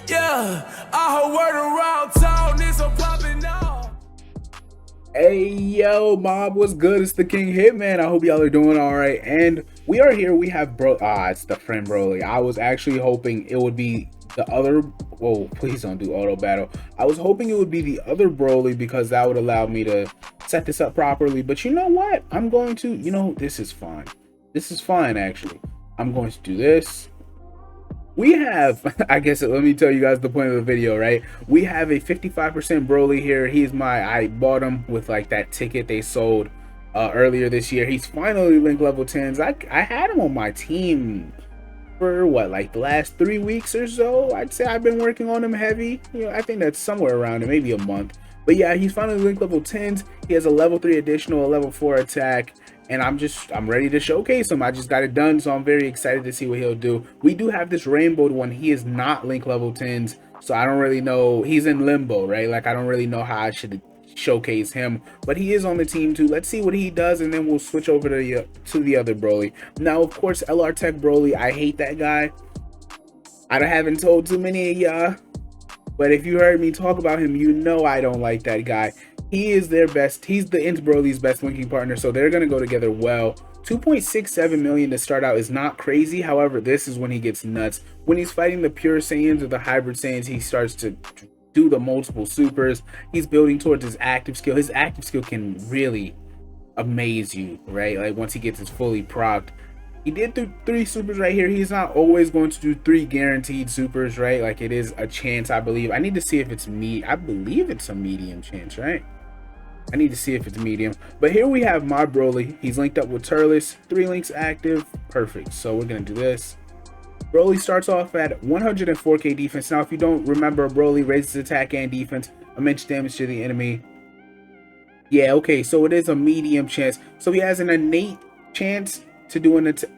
Yeah, I heard word around town, it's a poppin' off. Hey yo, mob, what's good? It's the King Hitman. I hope y'all are doing all right. And we are here. We have it's the friend Broly. I was actually hoping it would be the other. Whoa, please don't do auto battle. I was hoping it would be the other Broly because that would allow me to set this up properly. But you know what? I'm going to. This is fine. This is fine actually. I'm going to do this. We have, I guess, let me tell you guys the point of the video, right? We have a 55% Broly here. I bought him with like that ticket they sold earlier this year. He's finally linked level 10s. I had him on my team for what, like the last 3 weeks or so. I'd say I've been working on him heavy. I think that's somewhere around it, maybe a month. But yeah, he's finally linked level 10s. He has a level 3 additional, a level 4 attack. And I'm ready to showcase him. I just got it done, so I'm very excited to see what he'll do. We do have this rainbowed one. He is not link level 10s, so I don't really know. He's in limbo, right? Like, I don't really know how I should showcase him, but he is on the team too. Let's see what he does, and then we'll switch over to the other Broly. Now, of course, LR Tech Broly, I hate that guy. I haven't told too many of y'all, but if you heard me talk about him, you know I don't like that guy. He is their best. He's the Int Broly's best linking partner, so they're going to go together well. 2.67 million to start out is not crazy. However, this is when he gets nuts. When he's fighting the pure Saiyans or the hybrid Saiyans, he starts to do the multiple supers. He's building towards his active skill. His active skill can really amaze you, right? Like, once he gets his fully procced. He did do 3 supers right here. He's not always going to do 3 guaranteed supers, right? Like, it is a chance, I believe. I need to see if it's I believe it's a medium chance, right? I need to see if it's medium. But here we have my Broly. He's linked up with Turles. 3 links active. Perfect. So we're going to do this. Broly starts off at 104k defense. Now, if you don't remember, Broly raises attack and defense. Immense damage to the enemy. Yeah, okay. So it is a medium chance. So he has an innate chance to do an attack.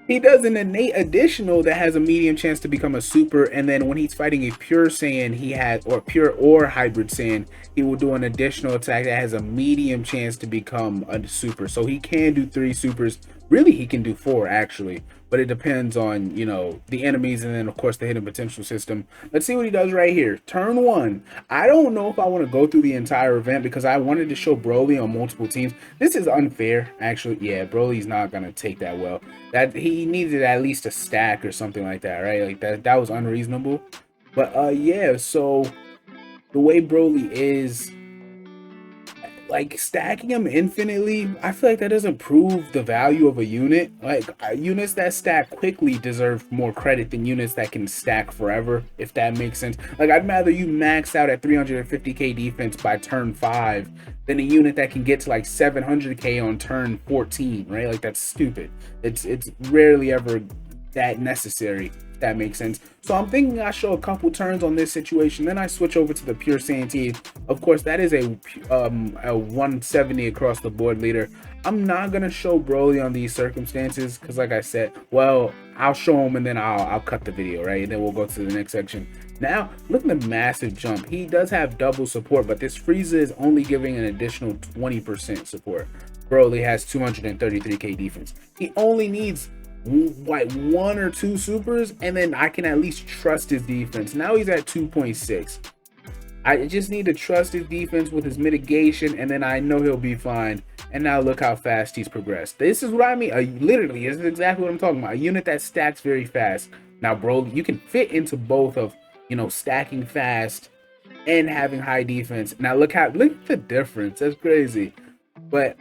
He does an innate additional that has a medium chance to become a super, and then when he's fighting a pure Saiyan, or pure or hybrid Saiyan, he will do an additional attack that has a medium chance to become a super. So he can do 3 supers. Really, he can do 4 actually, but it depends on, the enemies, and then of course the hidden potential system. Let's see what he does right here. Turn 1. I don't know if I want to go through the entire event because I wanted to show Broly on multiple teams. This is unfair, actually. Yeah, Broly's not gonna take that well. That he needed at least a stack or something like that, right? Like that was unreasonable. But yeah, so the way Broly is, like, stacking them infinitely, I feel like that doesn't prove the value of a unit. Like, units that stack quickly deserve more credit than units that can stack forever, if that makes sense. Like, I'd rather you max out at 350k defense by turn 5 than a unit that can get to like 700k on turn 14, right? Like, that's stupid. It's rarely ever that necessary, if that makes sense. So I'm thinking I show a couple turns on this situation, then I switch over to the pure Saiyan team. Of course, that is a 170 across the board leader. I'm not gonna show Broly on these circumstances because, like I said, well, I'll show him and then I'll cut the video, right? And then we'll go to the next section. Now, look at the massive jump. He does have double support, but this Frieza is only giving an additional 20% support. Broly has 233k defense. He only needs like 1 or 2 supers, and then I can at least trust his defense. Now he's at 2.6. I just need to trust his defense with his mitigation, and then I know he'll be fine. And now look how fast he's progressed. This is what I mean. Literally, this is exactly what I'm talking about. A unit that stacks very fast. Now, bro, you can fit into both of, stacking fast and having high defense. Now look at the difference. That's crazy. But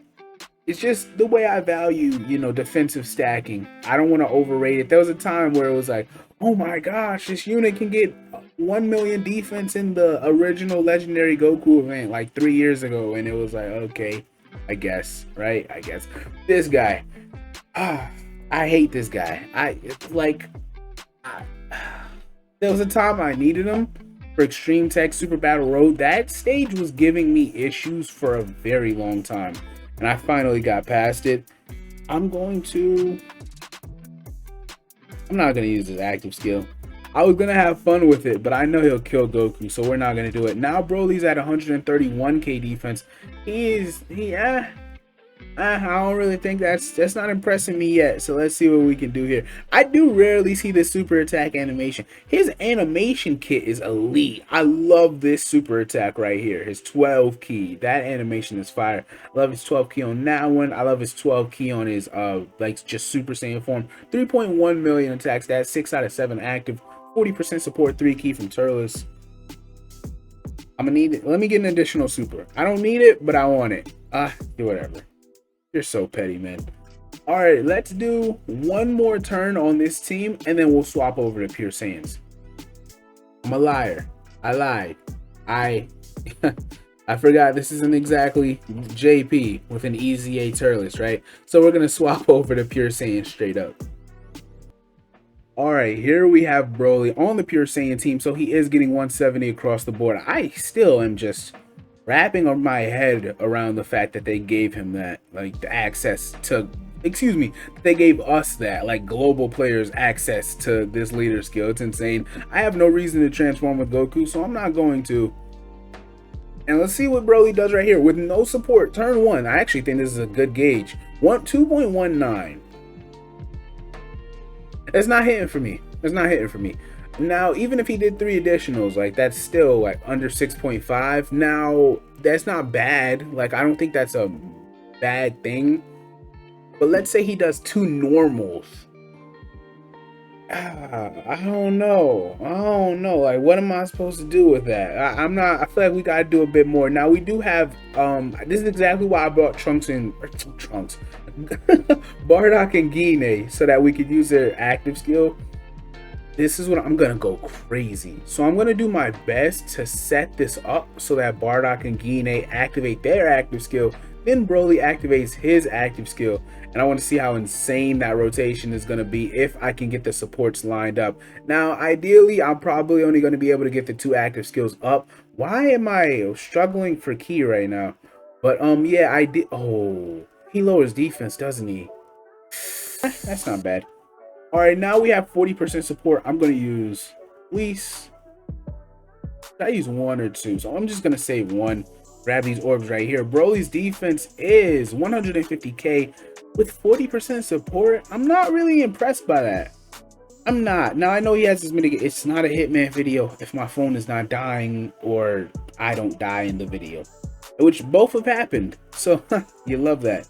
it's just the way I value, defensive stacking. I don't want to overrate it. There was a time where it was like, oh my gosh, this unit can get 1 million defense in the original Legendary Goku event like 3 years ago. And it was like, okay, I guess, right? I guess. This guy, I hate this guy. There was a time I needed him for Extreme Tech Super Battle Road. That stage was giving me issues for a very long time, and I finally got past it. I'm not gonna use his active skill. I was gonna have fun with it, but I know he'll kill Goku, so we're not gonna do it. Now Broly's at 131k defense. I don't really think that's not impressing me yet. So let's see what we can do here. I do rarely see this super attack animation. His animation kit is elite. I love this super attack right here. His 12 key. That animation is fire. I love his 12 key on that one. I love his 12 key on his like just Super Saiyan form. 3.1 million attacks. That's 6 out of 7 active. 40% support, 3 key from Turles. I'm gonna need it. Let me get an additional super. I don't need it, but I want it. Whatever. You're so petty, man. All right, let's do one more turn on this team, and then we'll swap over to Pure Saiyans. I'm a liar. I lied. I forgot this isn't exactly JP with an EZA Turles, right? So we're gonna swap over to Pure Saiyan straight up. All right, here we have Broly on the Pure Saiyan team, so he is getting 170 across the board. I still am just wrapping my head around the fact that they gave him that, like, the access to, excuse me, they gave us that, like, global players access to this leader skill. It's insane. I have no reason to transform with Goku, so I'm not going to. And let's see what Broly does right here with no support. Turn 1. I actually think this is a good gauge. 2.19. It's not hitting for me. It's not hitting for me. Now, even if he did 3 additionals, like, that's still like under 6.5. Now, that's not bad. Like, I don't think that's a bad thing. But let's say he does 2 normals. I don't know. I don't know. Like, what am I supposed to do with that? I feel like we gotta do a bit more. Now, we do have this is exactly why I brought Bardock and Guinea, so that we could use their active skill. This is what I'm gonna go crazy. So I'm gonna do my best to set this up so that Bardock and Guinea activate their active skill, then Broly activates his active skill, and I want to see how insane that rotation is gonna be if I can get the supports lined up. Now, ideally, I'm probably only gonna be able to get the 2 active skills up. Why am I struggling for key right now? But yeah, I did. Oh, he lowers defense, doesn't he? That's not bad. All right, now we have 40% support. I'm going to use Whis. I use 1 or 2, so I'm just going to say 1. Grab these orbs right here. Broly's defense is 150k with 40% support. I'm not really impressed by that. I'm not. Now, I know he has this mitigate. It's not a Hitman video if my phone is not dying or I don't die in the video, which both have happened. So, you love that.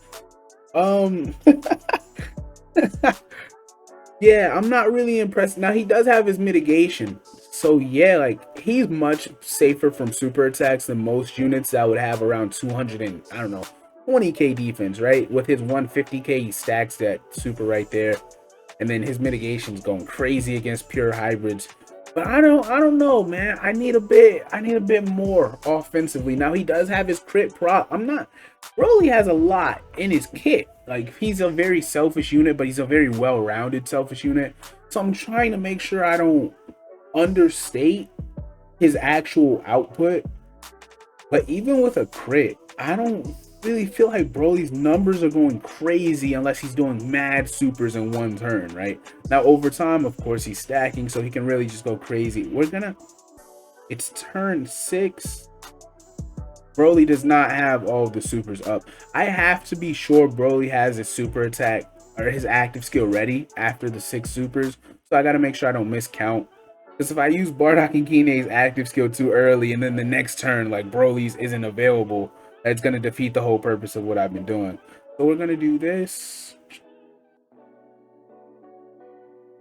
Yeah, I'm not really impressed. Now, he does have his mitigation. So, yeah, like, he's much safer from super attacks than most units that would have around 200 and, I don't know, 20k defense, right? With his 150k, he stacks that super right there. And then his mitigation's going crazy against pure hybrids. But I don't know, man. I need a bit more offensively. Now, he does have his crit prop. Broly has a lot in his kit. Like, he's a very selfish unit, but he's a very well-rounded selfish unit. So I'm trying to make sure I don't understate his actual output. But even with a crit, I don't really feel like Broly's numbers are going crazy unless he's doing mad supers in 1 turn, right? Now, over time, of course, he's stacking, so he can really just go crazy. It's turn 6. Broly does not have all the supers up. I have to be sure Broly has his super attack or his active skill ready after the 6 supers. So I got to make sure I don't miscount. Because if I use Bardock and Guinea's active skill too early and then the next turn, like, Broly's isn't available, that's going to defeat the whole purpose of what I've been doing. So we're going to do this.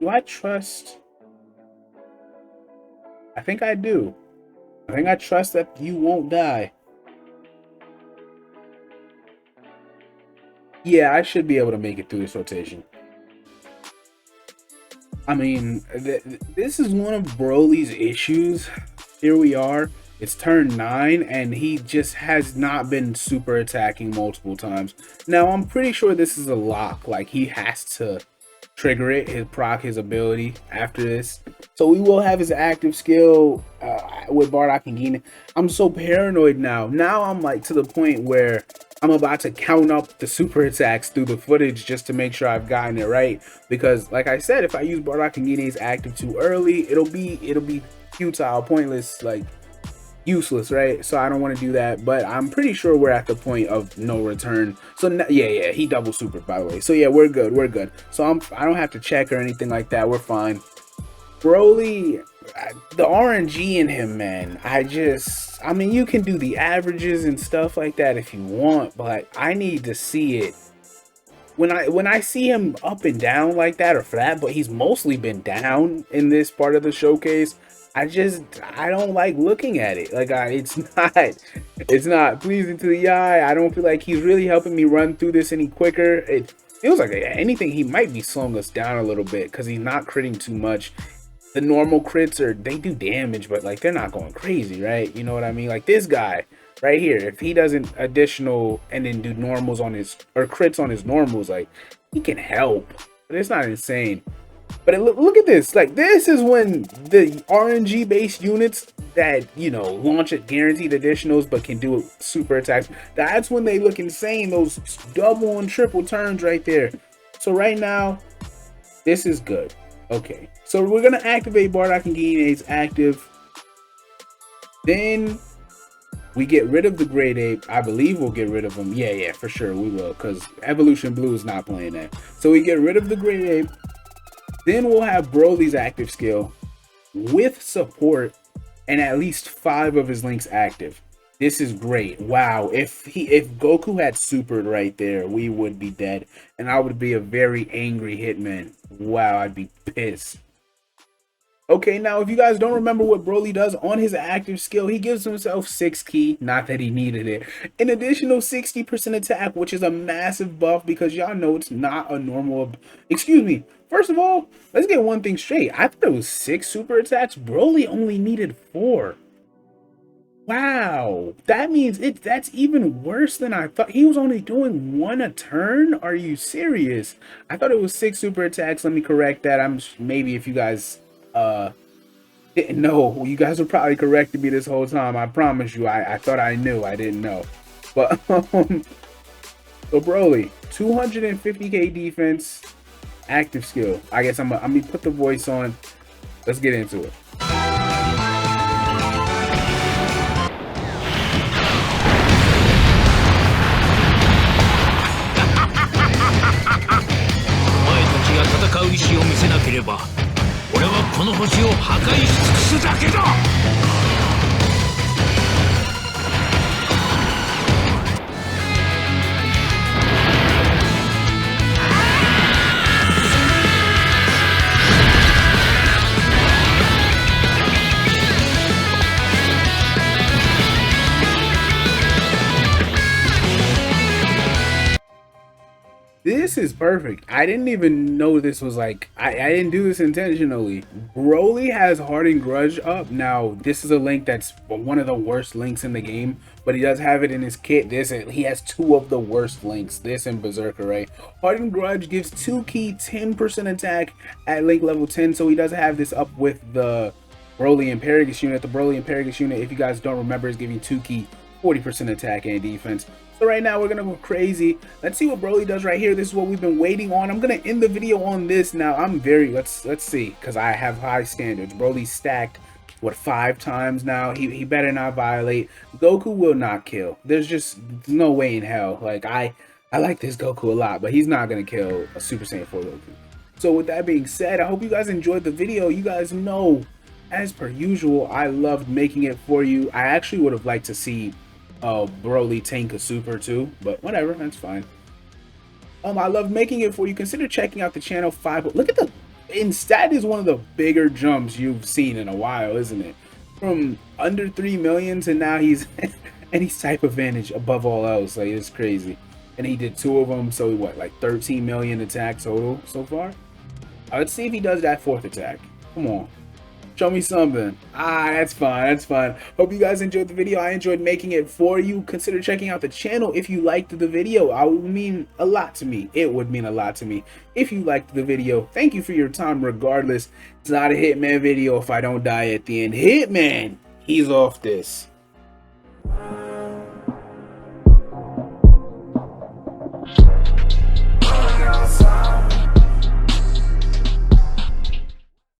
Do I trust? I think I do. I think I trust that you won't die. Yeah, I should be able to make it through this rotation. I mean, this is one of Broly's issues. Here we are. It's turn 9, and he just has not been super attacking multiple times. Now, I'm pretty sure this is a lock. Like, he has to trigger it, proc his ability after this. So we will have his active skill with Bardock and Guinea. I'm so paranoid now. Now I'm like to the point where I'm about to count up the super attacks through the footage just to make sure I've gotten it right. Because, like I said, if I use Bardock and Guinea's active too early, it'll be futile, pointless. Like, useless, right? So I don't want to do that, but I'm pretty sure we're at the point of no return. So yeah, he double super, by the way. So yeah, we're good. So I don't have to check or anything like that. We're fine. Broly, the RNG in him, man. I mean, you can do the averages and stuff like that if you want, but I need to see it. When I see him up and down like that or flat, but he's mostly been down in this part of the showcase, I don't like looking at it. Like it's not pleasing to the eye. I don't feel like he's really helping me run through this any quicker. It feels like anything he might be slowing us down a little bit because he's not critting too much. The normal crits they do damage, but like they're not going crazy, right? You know what I mean? Like this guy right here, if he doesn't additional and then do normals on his or crits on his normals, like he can help, but it's not insane. But look at this. Like this is when the RNG based units that, you know, launch at guaranteed additionals but can do super attacks, that's when they look insane. Those double and triple turns right there. So right now this is good. Okay, so we're gonna activate Bardock and Guinea active. Then we get rid of the Great Ape. I believe we'll get rid of him. Yeah, for sure we will, because Evolution Blue is not playing that. So we get rid of the Great Ape. Then we'll have Broly's active skill with support and at least 5 of his links active. This is great. Wow, if Goku had supered right there, we would be dead, and I would be a very angry Hitman. Wow, I'd be pissed. Okay, now if you guys don't remember what Broly does on his active skill, he gives himself 6 ki, not that he needed it, an additional 60% attack, which is a massive buff because y'all know it's not a normal, excuse me, first of all, let's get one thing straight. I thought it was 6 super attacks. Broly only needed 4. Wow, that means that's even worse than I thought. He was only doing 1 a turn. Are you serious? I thought it was 6 super attacks. Let me correct that. Maybe if you guys didn't know, you guys were probably correcting me this whole time. I promise you, I thought I knew. I didn't know. But so Broly, 250k defense, active skill. I guess I'm gonna put the voice on. Let's get into it. This is perfect. I didn't even know this was like, I didn't do this intentionally. Broly has Hardened Grudge up. Now, this is a link that's one of the worst links in the game, but he does have it in his kit. He has 2 of the worst links, this and Berserker, right? Hardened Grudge gives 2 ki, 10% attack at link level 10, so he does have this up with the Broly and Paragus unit. The Broly and Paragus unit, if you guys don't remember, is giving 2 ki, 40% attack and defense. So right now we're gonna go crazy. Let's see what Broly does right here. This is what we've been waiting on. I'm gonna end the video on this now. Let's see, because I have high standards. Broly's stacked what 5 times now. He better not violate. Goku will not kill. There's just no way in hell. Like I like this Goku a lot, but he's not gonna kill a Super Saiyan 4 Goku. So with that being said, I hope you guys enjoyed the video. You guys know, as per usual, I loved making it for you. I actually would have liked to see Broly tank a super too, but whatever, that's fine. I love making it for you. Consider checking out the channel. 5. Look at the stat is one of the bigger jumps you've seen in a while, isn't it? From under 3 million to now he's any type of advantage above all else. Like, it's crazy. And he did 2 of them, so what, like 13 million attack total so far? Let's see if he does that 4th attack. Come on. Show me something. That's fine. That's fine. Hope you guys enjoyed the video. I enjoyed making it for you. Consider checking out the channel if you liked the video. It would mean a lot to me. It would mean a lot to me if you liked the video. Thank you for your time regardless. It's not a Hitman video if I don't die at the end. Hitman, he's off this.